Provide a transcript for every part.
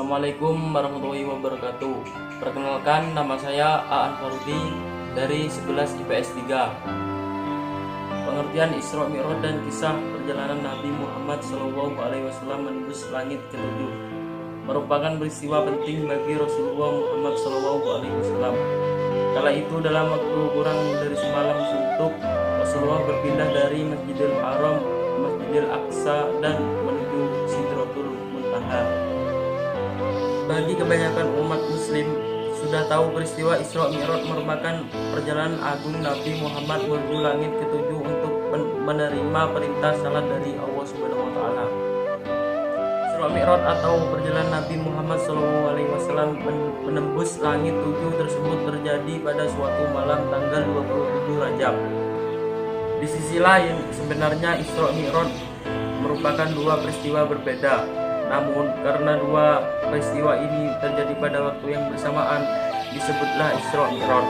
Assalamualaikum warahmatullahi wabarakatuh. Perkenalkan, nama saya Aan Farudi dari 11 IPS 3. Pengertian Isra Mi'raj dan kisah perjalanan Nabi Muhammad SAW menembus langit ketujuh merupakan peristiwa penting bagi Rasulullah Muhammad SAW. Kala itu dalam waktu kurang dari semalam suntuk, Rasulullah berpindah dari Masjidil Haram ke Masjidil Aqsa dan menuju Sidratul Muntaha. Bagi kebanyakan umat muslim sudah tahu peristiwa Isra Mi'raj merupakan perjalanan agung Nabi Muhammad menuju langit ketujuh untuk menerima perintah salat dari Allah Subhanahu wa taala. Isra Mi'raj atau perjalanan Nabi Muhammad SAW menembus langit tujuh tersebut terjadi pada suatu malam tanggal 27 Rajab. Di sisi lain, sebenarnya Isra Mi'raj merupakan dua peristiwa berbeda. Namun karena dua peristiwa ini terjadi pada waktu yang bersamaan, disebutlah Isra Mi'raj.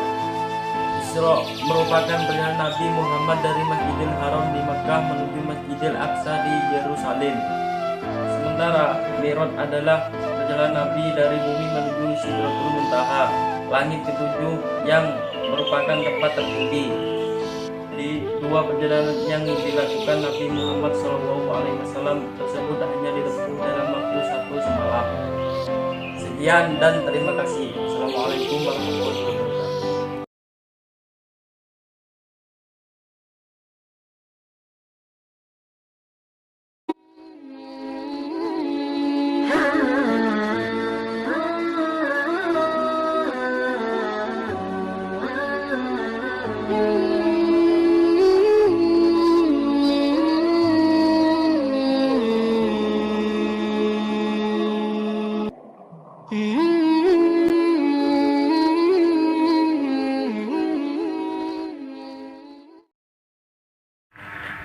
Isra merupakan perjalanan Nabi Muhammad dari Masjidil Haram di Makkah menuju Masjidil Aqsa di Yerusalem. Sementara Mi'raj adalah perjalanan Nabi dari bumi menuju Sidratul Muntaha, langit ketujuh yang merupakan tempat tertinggi. Di dua perjalanan yang dilakukan Nabi Muhammad SAW tersebut hanya ditempuh dalam waktu satu semalam. Sekian dan terima kasih. Assalamualaikum warahmatullahi wabarakatuh.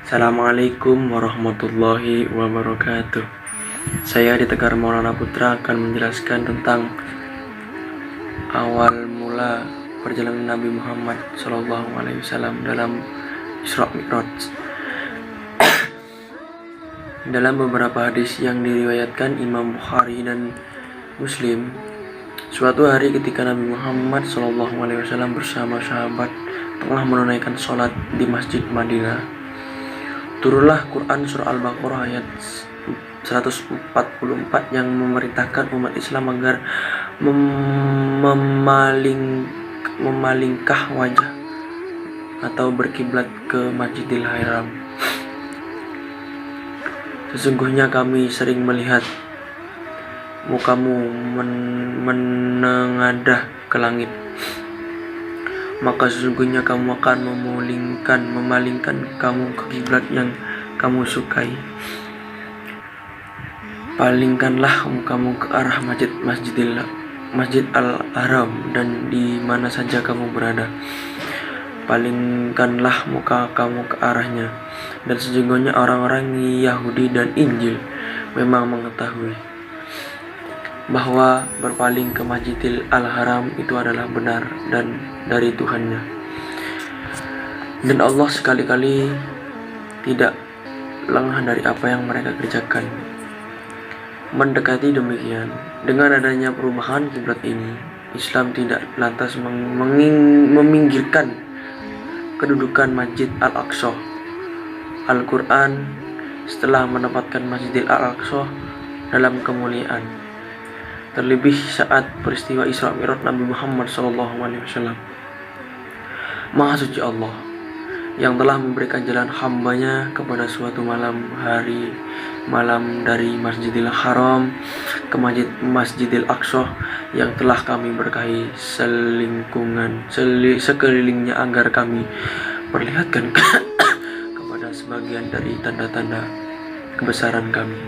Assalamualaikum warahmatullahi wabarakatuh. Saya di Tegar Maulana Putra akan menjelaskan tentang awal mula perjalanan Nabi Muhammad SAW dalam Isra Mi'raj. Dalam beberapa hadis yang diriwayatkan Imam Bukhari dan Muslim, suatu hari ketika Nabi Muhammad SAW bersama sahabat tengah menunaikan sholat di Masjid Madinah, turunlah Quran Surah Al-Baqarah ayat 144 yang memerintahkan umat Islam agar memalingkah wajah atau berkiblat ke Masjidil Haram. Sesungguhnya kami sering melihat mukamu menengadah ke langit, maka sesungguhnya kamu akan memalingkan kamu ke kiblat yang kamu sukai. Palingkanlah kamu ke arah Masjid Al-Haram dan di mana saja kamu berada. Palingkanlah muka kamu ke arahnya. Dan sesungguhnya orang-orang Yahudi dan Injil memang mengetahui bahwa berpaling ke Masjidil Al-Haram itu adalah benar dan dari Tuhannya. Dan Allah sekali-kali tidak lengah dari apa yang mereka kerjakan. Mendekati demikian, dengan adanya perubahan kiblat ini, Islam tidak lantas meminggirkan kedudukan Masjid Al-Aqsa. Al-Quran setelah menempatkan Masjidil Al-Aqsa dalam kemuliaan. Terlebih saat peristiwa Isra Mi'raj Nabi Muhammad SAW. Maha suci Allah yang telah memberikan jalan hambanya kepada suatu malam dari Masjidil Haram ke Masjidil Aqsa yang telah kami berkahi sekelilingnya agar kami perlihatkan kepada sebagian dari tanda-tanda kebesaran kami.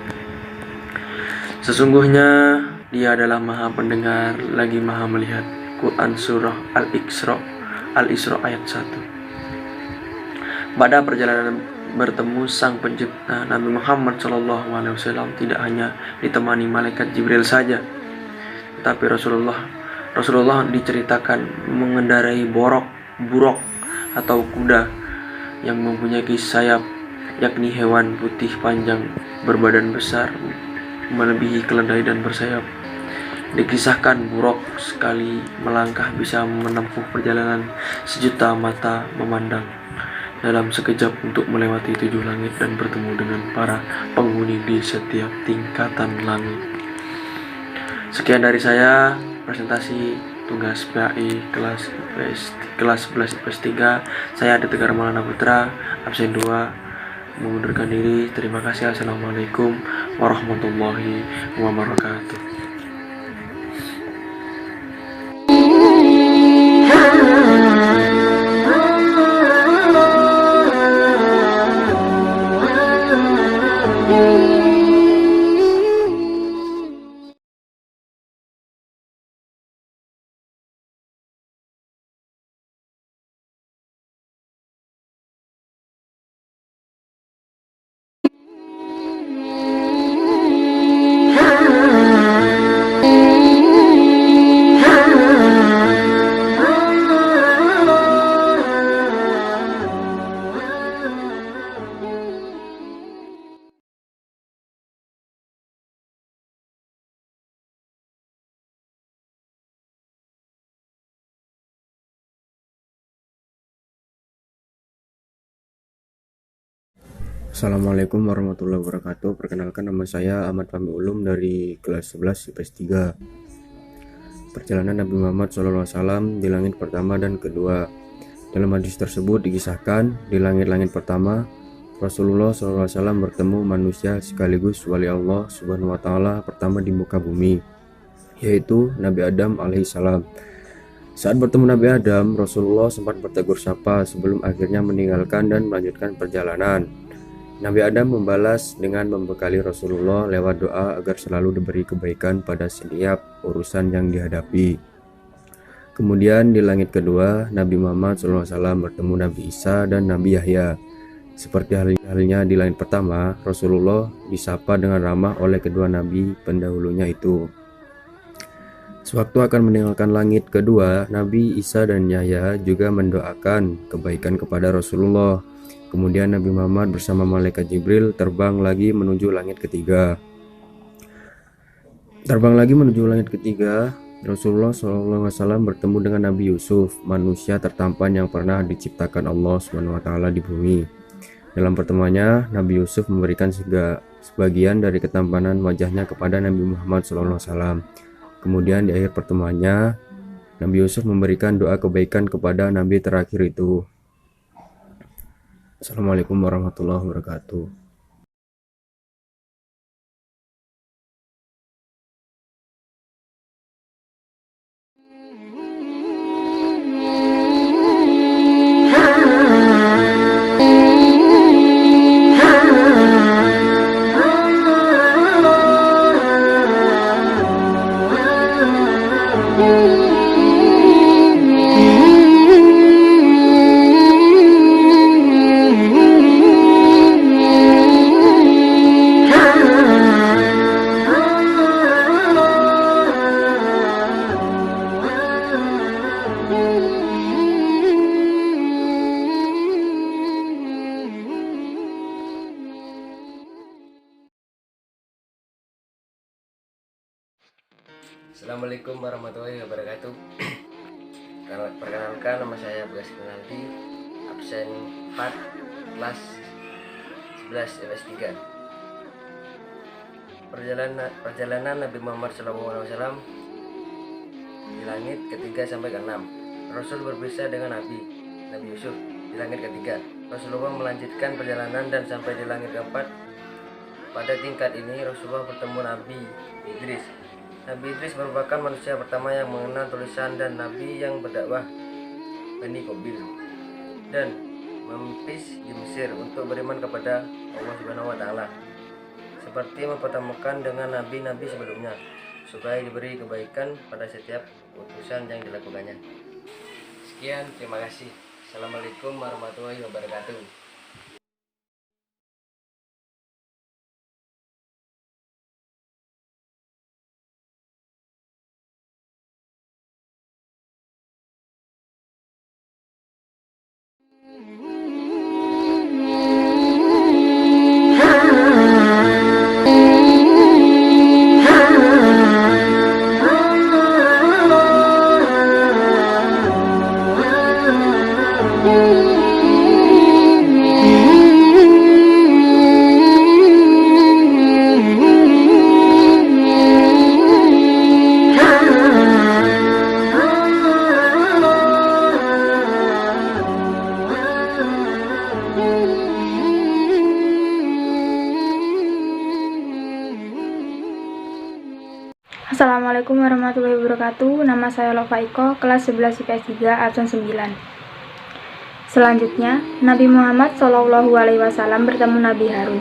Sesungguhnya Dia adalah Maha Pendengar lagi Maha Melihat. Quran Surah Al-Isra ayat 1. Pada perjalanan bertemu Sang Pencipta, Nabi Muhammad SAW tidak hanya ditemani malaikat Jibril saja, tetapi Rasulullah diceritakan mengendarai buruk atau kuda yang mempunyai sayap, yakni hewan putih panjang berbadan besar melebihi keledai dan bersayap. Dikisahkan Buraq sekali melangkah bisa menempuh perjalanan sejuta mata memandang dalam sekejap untuk melewati 7 langit dan bertemu dengan para penghuni di setiap tingkatan langit. Sekian dari saya, presentasi tugas PAI kelas 11 IPS 3. Saya Adit Tegar Maulana Putra, absen 2, mengundurkan diri. Terima kasih. Assalamualaikum warahmatullahi wabarakatuh. Assalamualaikum warahmatullahi wabarakatuh. Perkenalkan, nama saya Ahmad Fahmi Ulum dari kelas 11 IPS 3. Perjalanan Nabi Muhammad SAW di langit pertama dan kedua. Dalam hadis tersebut dikisahkan, di langit-langit pertama Rasulullah SAW bertemu manusia sekaligus wali Allah Subhanahu wa Ta'ala pertama di muka bumi, yaitu Nabi Adam alaihissalam. Saat bertemu Nabi Adam, Rasulullah sempat bertegur sapa sebelum akhirnya meninggalkan dan melanjutkan perjalanan. Nabi Adam membalas dengan membekali Rasulullah lewat doa agar selalu diberi kebaikan pada setiap urusan yang dihadapi. Kemudian di langit kedua, Nabi Muhammad SAW bertemu Nabi Isa dan Nabi Yahya. Seperti halnya di langit pertama, Rasulullah disapa dengan ramah oleh kedua nabi pendahulunya itu. Sewaktu akan meninggalkan langit kedua, Nabi Isa dan Yahya juga mendoakan kebaikan kepada Rasulullah. Kemudian Nabi Muhammad bersama malaikat Jibril terbang lagi menuju langit ketiga. Rasulullah SAW bertemu dengan Nabi Yusuf, manusia tertampan yang pernah diciptakan Allah SWT di bumi. Dalam pertemuannya, Nabi Yusuf memberikan sebagian dari ketampanan wajahnya kepada Nabi Muhammad SAW. Kemudian di akhir pertemuannya, Nabi Yusuf memberikan doa kebaikan kepada Nabi terakhir itu. Assalamualaikum warahmatullahi wabarakatuh. Assalamualaikum warahmatullahi wabarakatuh. Perkenalkan, nama saya Bagas Rinaldi, absen 4, kelas 11 IPS 3. Perjalanan Nabi Muhammad SAW di langit ketiga sampai ke-6. Rasul berpisah dengan Nabi Yusuf di langit ketiga. Rasulullah melanjutkan perjalanan dan sampai di langit keempat. Pada tingkat ini Rasulullah bertemu Nabi Idris. Nabi Idris merupakan manusia pertama yang mengenal tulisan dan Nabi yang berdakwah Bani Qabil dan memimpis di Mesir untuk beriman kepada Allah Subhanahu wa Ta'ala, seperti mempertemukan dengan nabi-nabi sebelumnya supaya diberi kebaikan pada setiap utusan yang dilakukannya. Sekian, terima kasih. Assalamualaikum warahmatullahi wabarakatuh. Assalamualaikum warahmatullahi wabarakatuh. Nama saya Lova Iko, kelas 11 IPS 3, absen 9. Selanjutnya, Nabi Muhammad SAW bertemu Nabi Harun,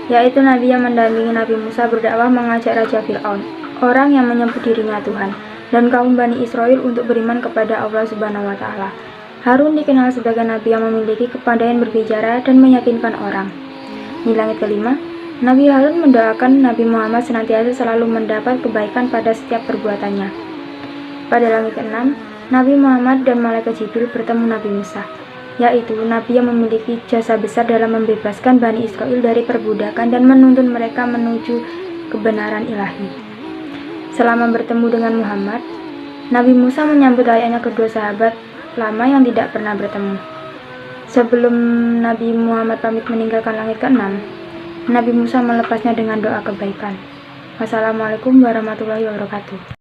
yaitu Nabi yang mendampingi Nabi Musa berdakwah mengajak Raja Fir'aun, orang yang menyebut dirinya Tuhan, dan kaum Bani Israel untuk beriman kepada Allah Subhanahu wa Ta'ala. Harun dikenal sebagai Nabi yang memiliki kepandaian berbicara dan meyakinkan orang. Di langit kelima, Nabi Harun mendoakan Nabi Muhammad senantiasa selalu mendapat kebaikan pada setiap perbuatannya. Pada langit keenam, Nabi Muhammad dan Malaikat Jibril bertemu Nabi Musa, yaitu Nabi yang memiliki jasa besar dalam membebaskan Bani Israel dari perbudakan dan menuntun mereka menuju kebenaran ilahi. Selama bertemu dengan Muhammad, Nabi Musa menyambut layaknya kedua sahabat lama yang tidak pernah bertemu. Sebelum Nabi Muhammad pamit meninggalkan langit keenam, Nabi Musa melepasnya dengan doa kebaikan. Wassalamualaikum warahmatullahi wabarakatuh.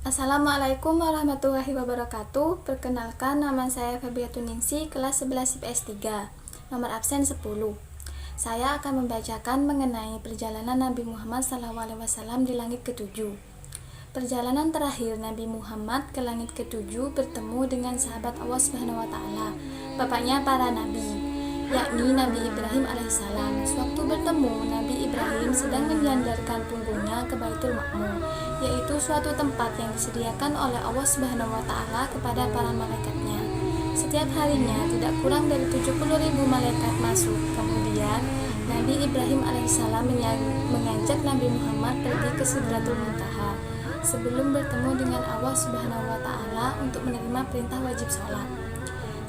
Assalamualaikum warahmatullahi wabarakatuh. Perkenalkan, nama saya Fabiatun Ningsi, kelas 11 IPS 3, nomor absen 10. Saya akan membacakan mengenai perjalanan Nabi Muhammad SAW di langit ke-7. Perjalanan terakhir Nabi Muhammad ke langit ke-7 bertemu dengan sahabat Allah Subhanahu wa Ta'ala, bapaknya para nabi, yakni Nabi Ibrahim alaihissalam. Sewaktu bertemu, Nabi Ibrahim sedang menyandarkan punggungnya ke Baitul Ma'mur, yaitu suatu tempat yang disediakan oleh Allah Subhanahu wa Ta'ala kepada para malaikatnya. Setiap harinya tidak kurang dari 70.000 malaikat masuk. Kemudian Nabi Ibrahim alaihissalam mengajak Nabi Muhammad pergi ke Sidratul Muntaha sebelum bertemu dengan Allah Subhanahu wa Ta'ala untuk menerima perintah wajib sholat.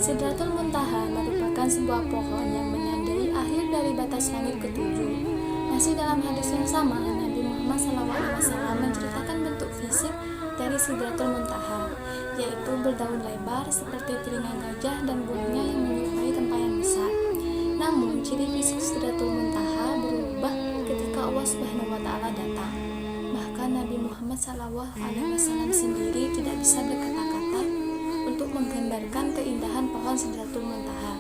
Sidratul Muntaha merupakan sebuah pohon yang menandai akhir dari batas langit ke-7. Masih dalam hadis yang sama, Nabi Muhammad SAW menceritakan bentuk fisik dari Sidratul Muntaha, yaitu berdaun lebar seperti telinga gajah dan buahnya yang menyerupai tempayan besar. Namun, ciri fisik Sidratul Muntaha berubah ketika Allah Subhanahu wa Ta'ala datang. Bahkan Nabi Muhammad SAW sendiri tidak bisa berkata-kata untuk menggambarkan keindahan pohon Sidratul Muntaha.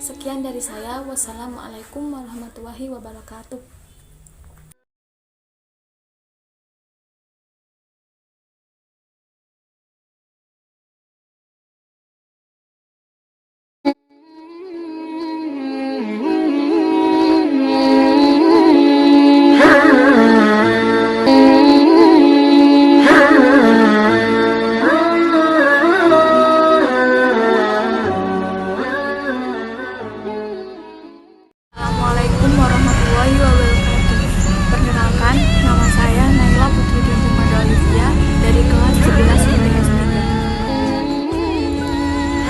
Sekian dari saya. Wassalamualaikum warahmatullahi wabarakatuh. Assalamualaikum warahmatullahi wabarakatuh. Perkenalkan, nama saya Naila Putri Dinti Mada Olivia dari kelas 11 IPS 3.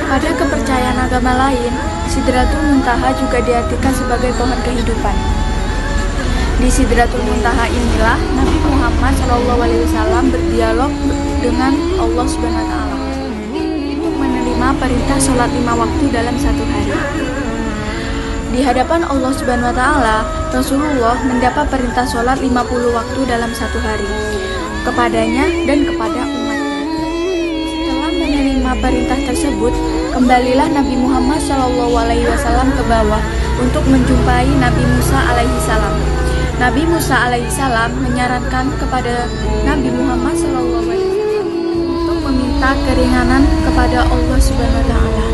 Pada kepercayaan agama lain, Sidratul Muntaha juga diartikan sebagai pohon kehidupan. Di Sidratul Muntaha inilah Nabi Muhammad SAW berdialog dengan Allah Subhanahu wa Ta'ala untuk menerima perintah sholat 5 waktu dalam satu hari. Di hadapan Allah Subhanahu wa Ta'ala, Rasulullah mendapat perintah sholat 50 waktu dalam satu hari kepadanya dan kepada umatnya. Setelah menerima perintah tersebut, kembalilah Nabi Muhammad SAW ke bawah untuk menjumpai Nabi Musa alaihissalam. Nabi Musa alaihissalam menyarankan kepada Nabi Muhammad SAW untuk meminta keringanan kepada Allah Subhanahu wa Ta'ala.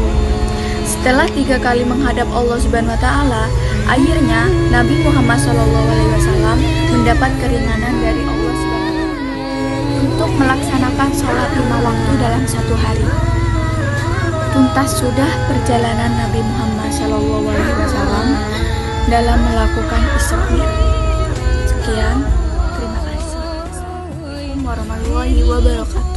Setelah 3 kali menghadap Allah Subhanahu wa taala, akhirnya Nabi Muhammad SAW mendapat keringanan dari Allah Subhanahu wa taala untuk melaksanakan sholat 5 waktu dalam 1 hari. Tuntas sudah perjalanan Nabi Muhammad SAW dalam melakukan Isra Mi'raj. Sekian, terima kasih. Assalamualaikum warahmatullahi wabarakatuh.